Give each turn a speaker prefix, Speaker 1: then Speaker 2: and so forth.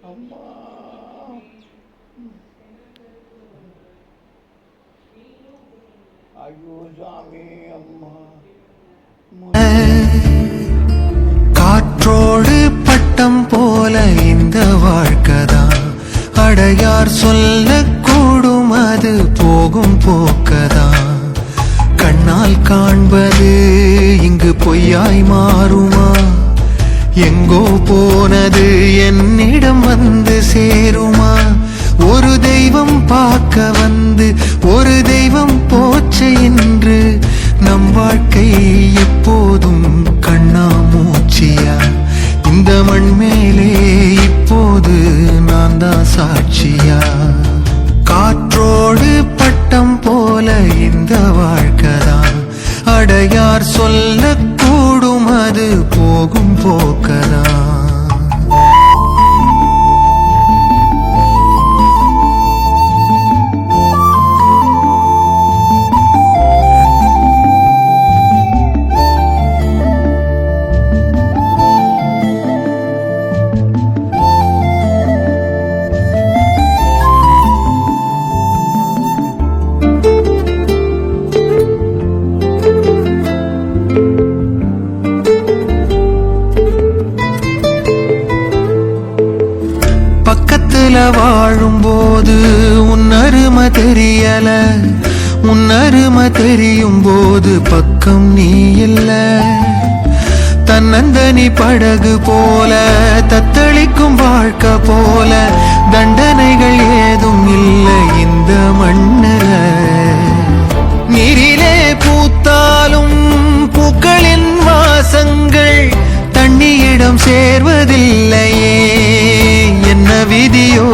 Speaker 1: அம்மா ஐயோ சாமி அம்மா.
Speaker 2: காற்றோடு பட்டம் போல இந்த வாழ்க்கைதான், அடையார் சொல்ல கூடும் அது போகும் போக்கதான். கண்ணால் காண்பது இங்கு பொய்யாய் மாறுமா? எங்கோ போனது என்னிடம் வந்து சேருமா? ஒரு தெய்வம் பார்க்க வந்து ஒரு தெய்வம் போச்சு என்று நம் வாழ்க்கை எப்போதும் கண்ணாமூச்சியா? இந்த மண் மேலே இப்போது நான் தான் சாட்சியா? காற்றோடு பட்டம் போல இந்த வாழ்க்கைதான், அடையார் சொல்ல கூடும் அது போகும் போக்கதான். வாழும்போது உன் அருமை தெரியல, உன் அருமை தெரியும் போது பக்கம் நீ இல்ல. தன்னந்தனி படகு போல தத்தளிக்கும் வாழ்க்கை போல தண்டனைகள் ஏதும் இல்லை இந்த மண்ணில. நீரிலே பூத்தாலும் பூக்களின் வாசங்கள் தண்ணியிடம் சேர்வதில்லையே, என்ன விதியோ